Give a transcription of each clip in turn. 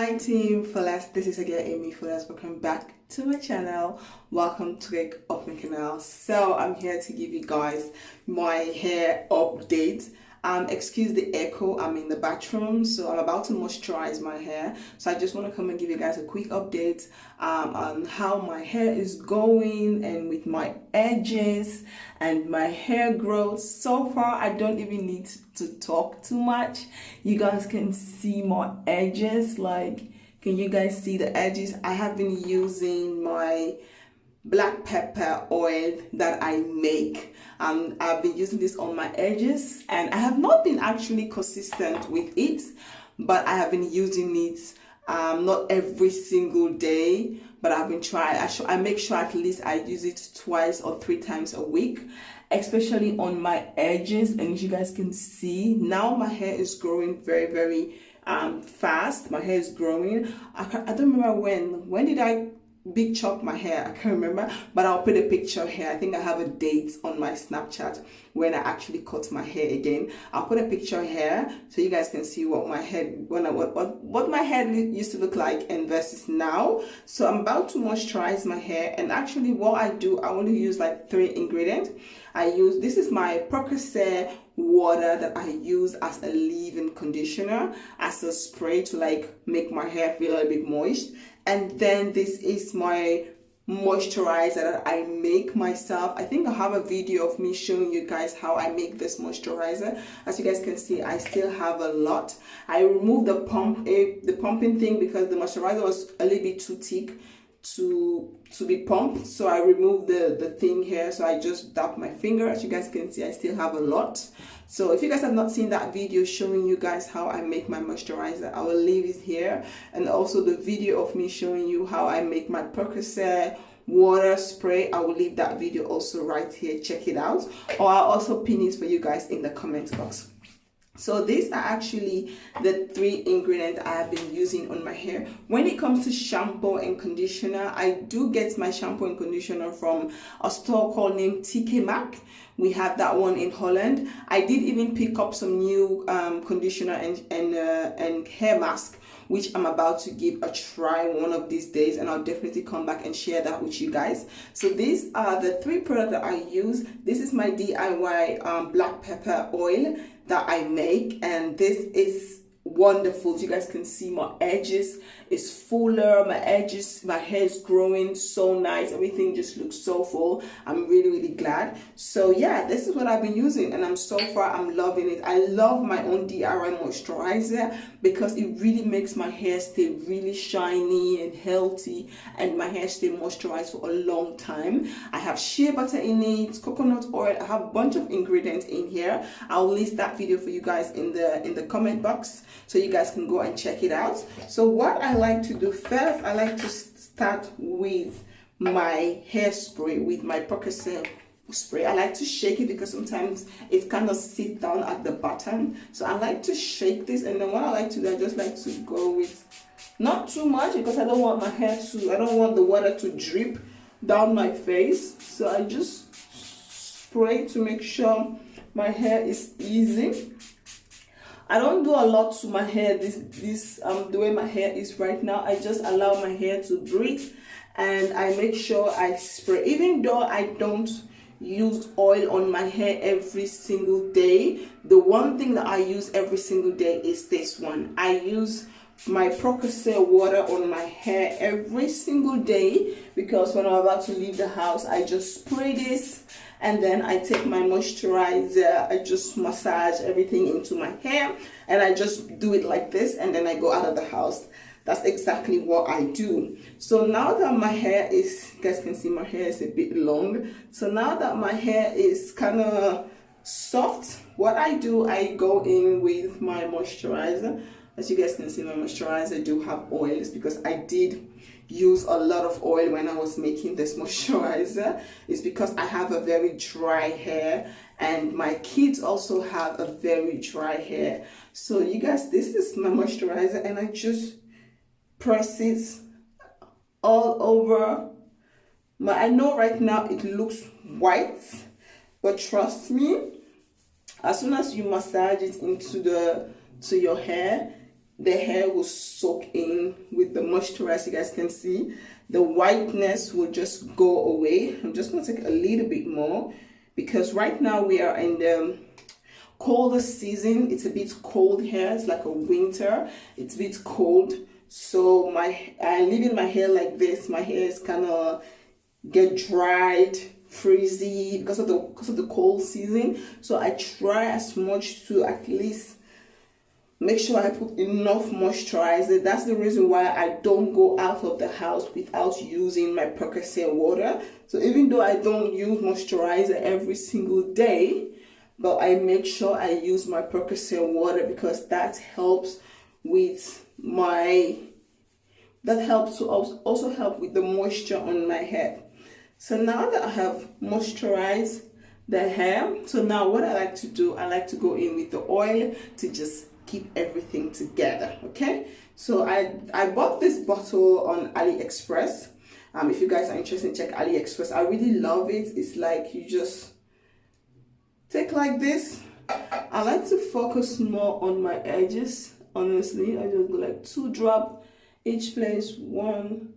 Hi Team Fullest, this is again AMIFULLEST. Welcome back to my channel. Welcome to my canal. So I'm here to give you guys my hair update. Excuse the echo, I'm in the bathroom, so I'm about to moisturize my hair. So I just want to come and give you guys a quick update on how my hair is going and with my edges and my hair growth. So far, I don't even need to talk too much. You guys can see my edges. Like, can you guys see the edges? I have been using my Blackpepper oil that I make. I've been using this on my edges and I have not been actually consistent with it, but I have been using it not every single day, but I've been trying. I make sure at least I use it twice or 3 times a week, especially on my edges. And as you guys can see, now my hair is growing very fast. My hair is growing. I don't remember when did I big chop my hair. I can't remember, but I'll put a picture here. I think I have a date on my Snapchat when I actually cut my hair again. I'll put a picture here so you guys can see what my head what my hair used to look like and versus now. So I'm about to moisturize my hair, and actually what I do, I only use like 3 ingredients. This is my Percocet water that I use as a leave-in conditioner, as a spray to like make my hair feel a little bit moist. And then this is my moisturizer that I make myself. I think I have a video of me showing you guys how I make this moisturizer. As you guys can see, I still have a lot. I removed the pumping thing because the moisturizer was a little bit too thick to be pumped, so I removed the thing here. So I just dab my finger. As you guys can see, I still have a lot. So if you guys have not seen that video showing you guys how I make my moisturizer, I will leave it here, and also the video of me showing you how I make my Percocet water spray, I will leave that video also right here. Check it out, or I'll also pin it for you guys in the comment box. So these are actually the 3 ingredients I have been using on my hair. When it comes to shampoo and conditioner, I do get my shampoo and conditioner from a store called named TK Maxx. We have that one in Holland. I did even pick up some new conditioner and hair mask, which I'm about to give a try one of these days, and I'll definitely come back and share that with you guys. So these are the 3 products that I use. This is my DIY black pepper oil that I make, and this is wonderful. As you guys can see, my edges is fuller, my hair is growing so nice, everything just looks so full. I'm really glad. So yeah, this is what I've been using, and I'm loving it. I love my own DIY moisturizer because it really makes my hair stay really shiny and healthy, and my hair stay moisturized for a long time. I have shea butter in it, coconut oil. I have a bunch of ingredients in here. I'll list that video for you guys in the comment box, so you guys can go and check it out. So what I like to do first, I like to start with my hairspray, with my Percocet spray. I like to shake it because sometimes it kind of sits down at the bottom. So I like to shake this, and then what I like to do, I just like to go with not too much because I don't want the water to drip down my face. So I just spray to make sure my hair is easy. I don't do a lot to my hair the way my hair is right now. I just allow my hair to breathe, and I make sure I spray. Even though I don't use oil on my hair every single day, the one thing that I use every single day is this one. I use my Percocet water on my hair every single day because when I'm about to leave the house, I just spray this, and then I take my moisturizer, I just massage everything into my hair, and I just do it like this, and then I go out of the house. That's exactly what I do. So now that my hair is, you guys can see my hair is a bit long. So now that my hair is kind of soft, what I do, I go in with my moisturizer. As you guys can see, my moisturizer do have oils because I did use a lot of oil when I was making this moisturizer. It's because I have a very dry hair, and my kids also have a very dry hair. So you guys, this is my moisturizer, and I just press it all over I know right now it looks white, but trust me, as soon as you massage it into your hair, the hair will soak in with the moisturizer. You guys can see the whiteness will just go away. I'm just going to take a little bit more because right now we are in the colder season. It's a bit cold here. It's like a winter. It's a bit cold. So I'm leaving my hair like this. My hair is kind of get dried, frizzy because of the cold season. So I try as much to at least make sure I put enough moisturizer. That's the reason why I don't go out of the house without using my Percocet water. So even though I don't use moisturizer every single day, but I make sure I use my Percocet water because that helps with to also help with the moisture on my head. So now that I have moisturized the hair, so now what I like to do, I like to go in with the oil to just keep everything together. Okay, so I bought this bottle on AliExpress. If you guys are interested, check AliExpress. I really love it. It's like you just take like this. I like to focus more on my edges. Honestly, I just go like 2 drops each place, 1,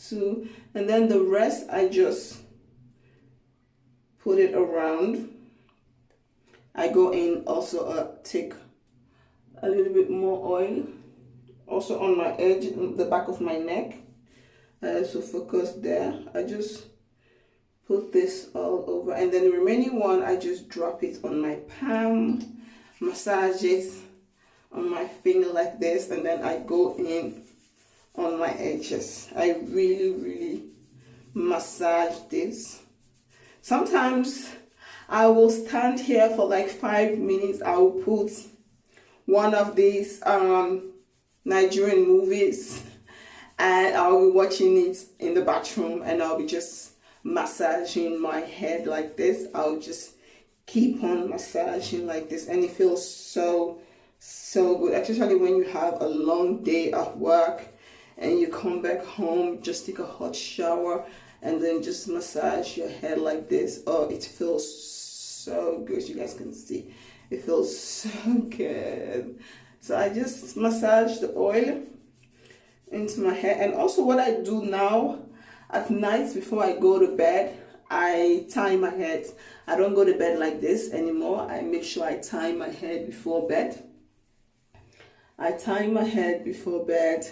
2, and then the rest I just put it around. I go in also take a little bit more oil also on my edge, the back of my neck. I also focus there. I just put this all over, and then the remaining one I just drop it on my palm, massage it on my finger like this, and then I go in on my edges. I really massage this. Sometimes I will stand here for like 5 minutes. I will put one of these Nigerian movies and I'll be watching it in the bathroom, and I'll be just massaging my head like this. I'll just keep on massaging like this, and it feels so good, especially when you have a long day at work and you come back home, just take a hot shower and then just massage your head like this. Oh, it feels so good. You guys can see it feels so good. So I just massage the oil into my hair. And also what I do now at night before I go to bed, I tie my head. I don't go to bed like this anymore. I make sure I tie my head before bed. I tie my head before bed,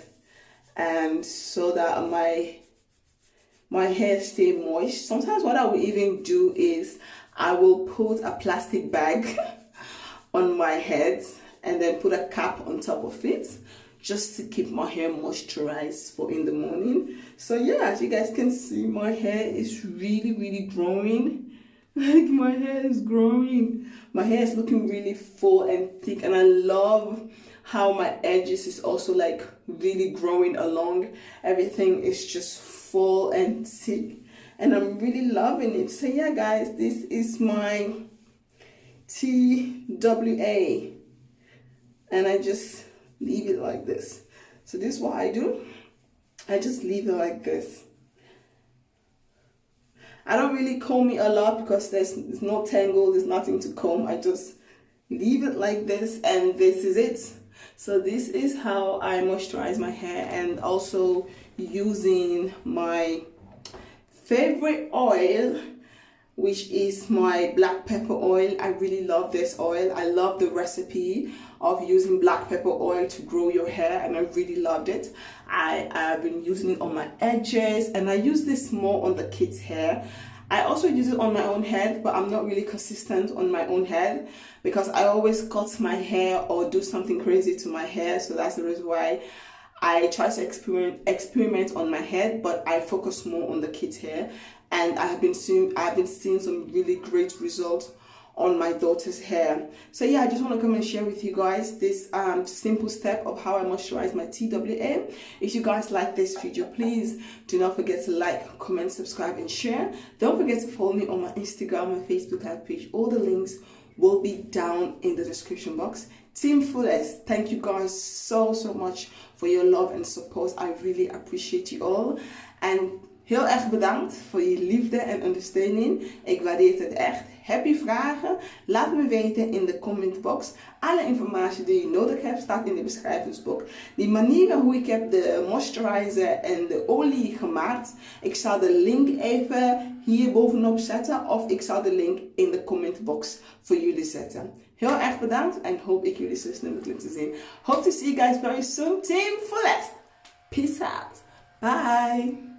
and so that my hair stay moist. Sometimes what I will even do is I will put a plastic bag on my head and then put a cap on top of it just to keep my hair moisturized for in the morning. So yeah, as you guys can see, my hair is really growing. Like my hair is growing. My hair is looking really full and thick, and I love how my edges is also like really growing along. Everything is just full and thick, and I'm really loving it. So yeah guys, this is my TWA, and I just leave it like this. So this is what I do. I just leave it like this. I don't really comb it a lot because there's no tangle, there's nothing to comb. I just leave it like this, and this is it. So this is how I moisturize my hair, and also using my favorite oil, which is my black pepper oil. I really love this oil. I love the recipe of using black pepper oil to grow your hair, and I really loved it. I've been using it on my edges, and I use this more on the kids' hair. I also use it on my own head, but I'm not really consistent on my own head because I always cut my hair or do something crazy to my hair. So that's the reason why I try to experiment on my head, but I focus more on the kids' hair. And I've been seeing some really great results on my daughter's hair. So yeah, I just want to come and share with you guys this simple step of how I moisturize my TWA. If you guys like this video, please do not forget to like, comment, subscribe, and share. Don't forget to follow me on my Instagram and Facebook live page. All the links will be down in the description box. TeamFullest, thank you guys so much for your love and support. I really appreciate you all. And Heel erg bedankt voor je liefde en ondersteuning. Ik waardeer het echt. Heb je vragen? Laat me weten in de commentbox. Alle informatie die je nodig hebt staat in de beschrijvingsbox. Die manieren hoe ik heb de moisturizer en de olie gemaakt. Ik zal de link even hier bovenop zetten. Of ik zal de link in de commentbox voor jullie zetten. Heel erg bedankt en hoop ik jullie zo snel mogelijk te zien. Hope to see you guys very soon. Team Fullest. Peace out. Bye.